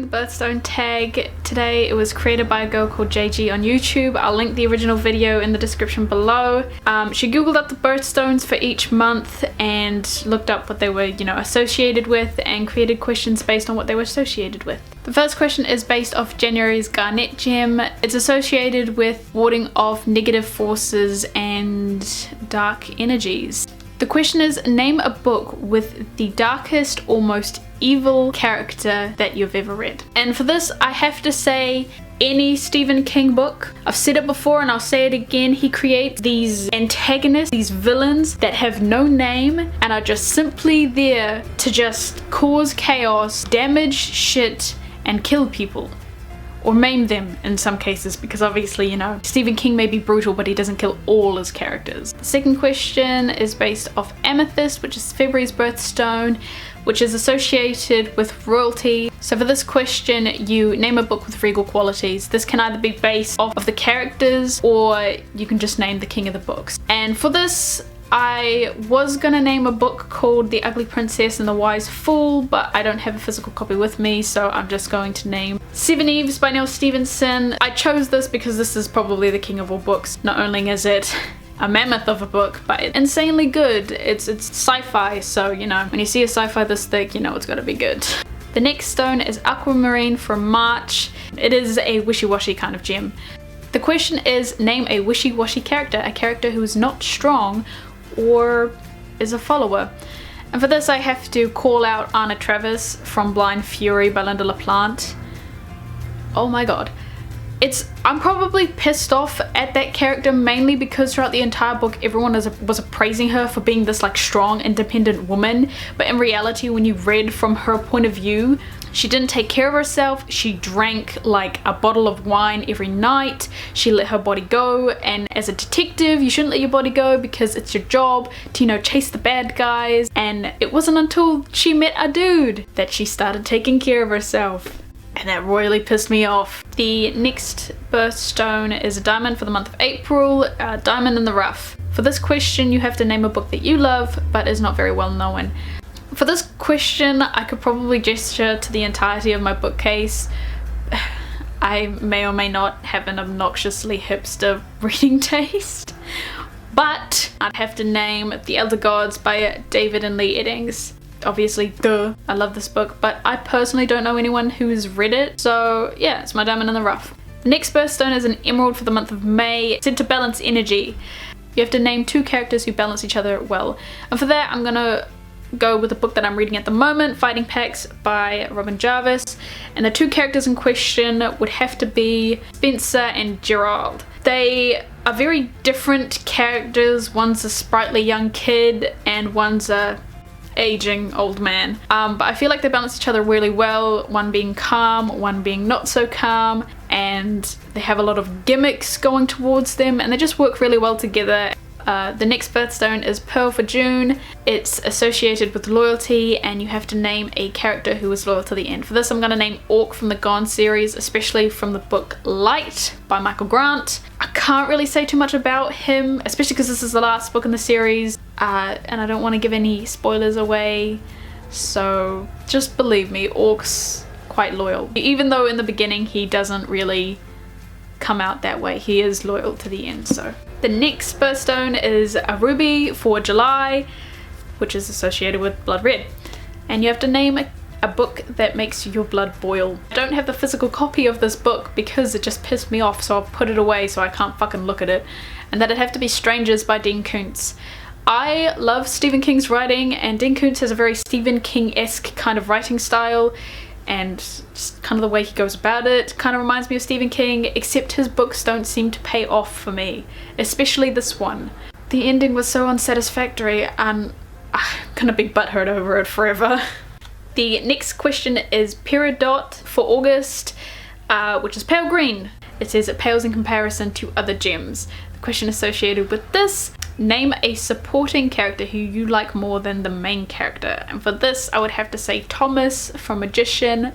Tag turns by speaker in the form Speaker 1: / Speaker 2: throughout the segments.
Speaker 1: the birthstone tag today. It was created by a girl called JG on YouTube. I'll link the original video in the description below. She googled up the birthstones for each month and looked up what they were, you know, associated with, and created questions based on what they were associated with. The first question is based off January's Garnet gem. It's associated with warding off negative forces and dark energies. The question is, name a book with the darkest or most evil character that you've ever read. And for this, I have to say any Stephen King book. I've said it before and I'll say it again. He creates these antagonists, these villains that have no name and are just simply there to just cause chaos, damage shit, and kill people. Or maim them in some cases, because obviously, you know, Stephen King may be brutal, but he doesn't kill all his characters. The second question is based off Amethyst, which is February's birthstone, which is associated with royalty. So for this question, you name a book with regal qualities. This can either be based off of the characters, or you can just name the king of the books. And for this, I was gonna name a book called The Ugly Princess and the Wise Fool, but I don't have a physical copy with me, so I'm just going to name Seven Eves by Neil Stephenson. I chose this because this is probably the king of all books. Not only is it a mammoth of a book, but it's insanely good. It's sci-fi, so you know, when you see a sci-fi this thick, you know it's gotta be good. The next stone is Aquamarine from March. It is a wishy-washy kind of gem. The question is, name a wishy-washy character, a character who is not strong or is a follower. And for this I have to call out Anna Travis from Blind Fury by Linda LaPlante. Oh my god. I'm probably pissed off at that character mainly because throughout the entire book everyone was praising her for being this like strong, independent woman, but in reality when you read from her point of view, she didn't take care of herself. She drank like a bottle of wine every night. She let her body go, and as a detective you shouldn't let your body go because it's your job to, you know, chase the bad guys. And it wasn't until she met a dude that she started taking care of herself, and that royally pissed me off. The next birthstone is a diamond for the month of April, Diamond in the Rough. For this question you have to name a book that you love but is not very well known. For this question, I could probably gesture to the entirety of my bookcase. I may or may not have an obnoxiously hipster reading taste, but I'd have to name The Elder Gods by David and Lee Eddings. Obviously, duh, I love this book, but I personally don't know anyone who's read it, so yeah, it's my diamond in the rough. The next birthstone is an emerald for the month of May. It's said to balance energy. You have to name two characters who balance each other well. And for that, I'm gonna go with the book that I'm reading at the moment, Fighting Packs by Robin Jarvis, and the two characters in question would have to be Spencer and Gerald. They are very different characters. One's a sprightly young kid and one's a aging old man, but I feel like they balance each other really well, one being calm, one being not so calm, and they have a lot of gimmicks going towards them and they just work really well together. The next birthstone is Pearl for June. It's associated with loyalty and you have to name a character who is loyal to the end. For this I'm going to name Orc from the Gone series, especially from the book Light by Michael Grant. I can't really say too much about him, especially because this is the last book in the series, and I don't want to give any spoilers away, so just believe me, Orc's quite loyal. Even though in the beginning he doesn't really come out that way, he is loyal to the end. So the next birthstone is a ruby for July, which is associated with blood red, and you have to name a book that makes your blood boil. I don't have the physical copy of this book because it just pissed me off, so I'll put it away so I can't fucking look at it, and that'd have to be Strangers by Dean Koontz. I love Stephen King's writing, and Dean Koontz has a very Stephen King-esque kind of writing style, and just kind of the way he goes about it kind of reminds me of Stephen King, except his books don't seem to pay off for me, especially this one. The ending was so unsatisfactory and I'm gonna be butthurt over it forever. The next question is Peridot for August, which is pale green. It says it pales in comparison to other gems. The question associated with this: name a supporting character who you like more than the main character. And for this I would have to say Thomas from Magician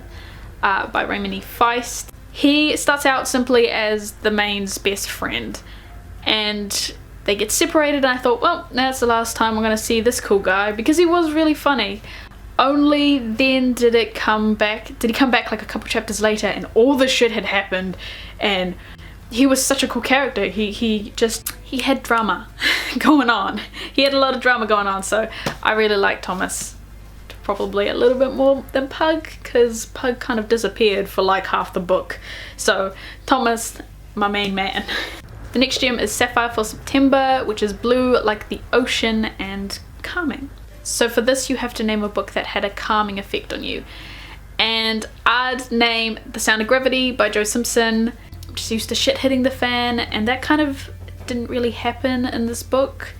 Speaker 1: by Raymond E. Feist. He starts out simply as the main's best friend and they get separated, and I thought, well, that's the last time I'm gonna see this cool guy because he was really funny. Only then did he come back like a couple chapters later and all the shit had happened, and he was such a cool character. He had drama going on. He had a lot of drama going on, so I really like Thomas. Probably a little bit more than Pug, because Pug kind of disappeared for like half the book. So Thomas, my main man. The next gem is Sapphire for September, which is blue like the ocean and calming. So for this you have to name a book that had a calming effect on you. And I'd name The Sound of Gravity by Joe Simpson. I'm just used to shit hitting the fan, and that kind of didn't really happen in this book.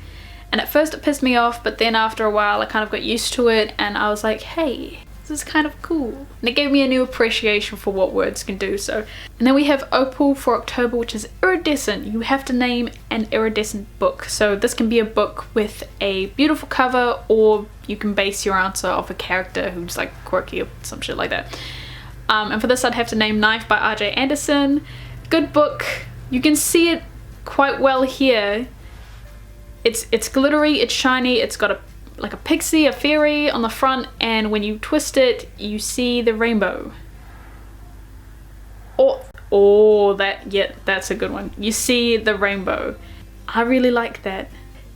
Speaker 1: And at first it pissed me off, but then after a while I kind of got used to it and I was like, hey, this is kind of cool. And it gave me a new appreciation for what words can do. So, and then we have Opal for October, which is iridescent. You have to name an iridescent book. So this can be a book with a beautiful cover, or you can base your answer off a character who's like quirky or some shit like that. And for this I'd have to name Knife by R.J. Anderson. Good book. You can see it quite well here. It's glittery, it's shiny, it's got like a pixie, a fairy on the front, and when you twist it, you see the rainbow. That's a good one. You see the rainbow. I really like that.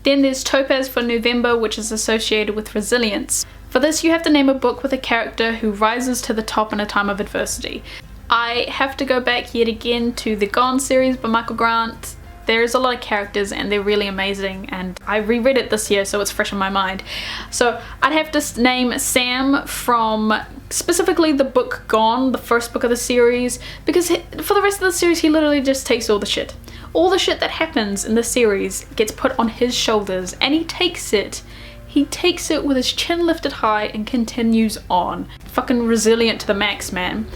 Speaker 1: Then there's Topaz for November, which is associated with resilience. For this, you have to name a book with a character who rises to the top in a time of adversity. I have to go back yet again to the Gone series by Michael Grant. There's a lot of characters and they're really amazing, and I reread it this year so it's fresh in my mind. So I'd have to name Sam from specifically the book Gone, the first book of the series, because for the rest of the series he literally just takes all the shit. All the shit that happens in the series gets put on his shoulders, and he takes it with his chin lifted high and continues on. Fucking resilient to the max, man.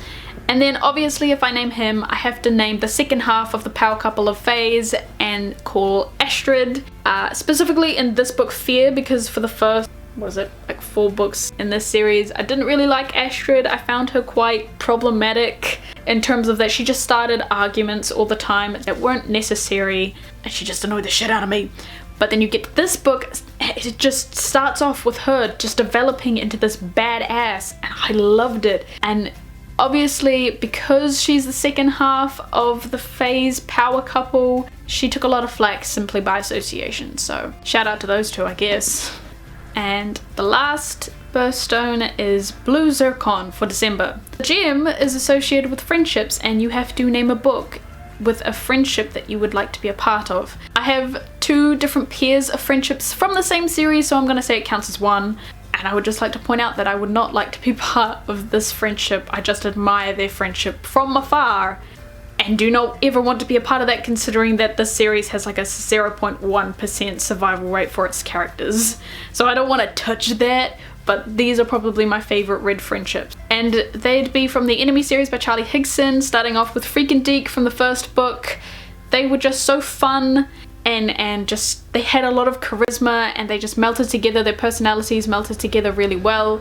Speaker 1: And then obviously if I name him, I have to name the second half of the power couple of Fays and call Astrid. Specifically in this book Fear, because for the first, like 4 books in this series, I didn't really like Astrid. I found her quite problematic in terms of that she just started arguments all the time that weren't necessary, and she just annoyed the shit out of me. But then you get to this book, it just starts off with her just developing into this badass, and I loved it. And obviously, because she's the second half of the Fays power couple, she took a lot of flack simply by association, so shout out to those two, I guess. And the last birthstone is Blue Zircon for December. The gem is associated with friendships, and you have to name a book with a friendship that you would like to be a part of. I have 2 different pairs of friendships from the same series, so I'm gonna say it counts as one. And I would just like to point out that I would not like to be part of this friendship. I just admire their friendship from afar and do not ever want to be a part of that, considering that this series has like a 0.1% survival rate for its characters. So I don't want to touch that, but these are probably my favorite red friendships. And they'd be from the Enemy series by Charlie Higson, starting off with Freak and Deke from the first book. They were just so fun. And just, they had a lot of charisma, and they just melted together, their personalities melted together really well,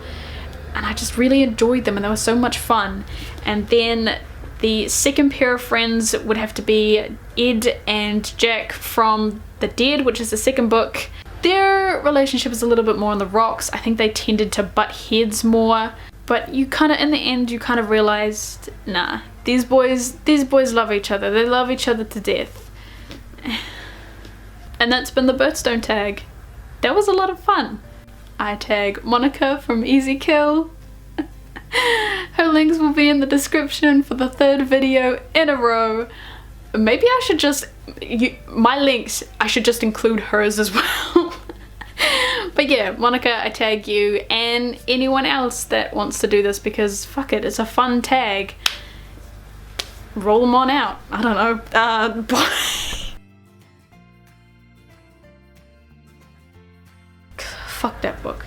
Speaker 1: and I just really enjoyed them, and they were so much fun. And then the second pair of friends would have to be Ed and Jack from The Dead, which is the second book. Their relationship is a little bit more on the rocks. I think they tended to butt heads more, but you kind of, in the end, you kind of realized, nah, these boys love each other. They love each other to death. And that's been the Birthstone tag. That was a lot of fun. I tag Monica from Easy Kill. Her links will be in the description for the 3rd video in a row. Maybe I should just, my links, I should just include hers as well. But yeah, Monica, I tag you, and anyone else that wants to do this, because fuck it, it's a fun tag. Roll them on out. I don't know. Bye. Fuck that.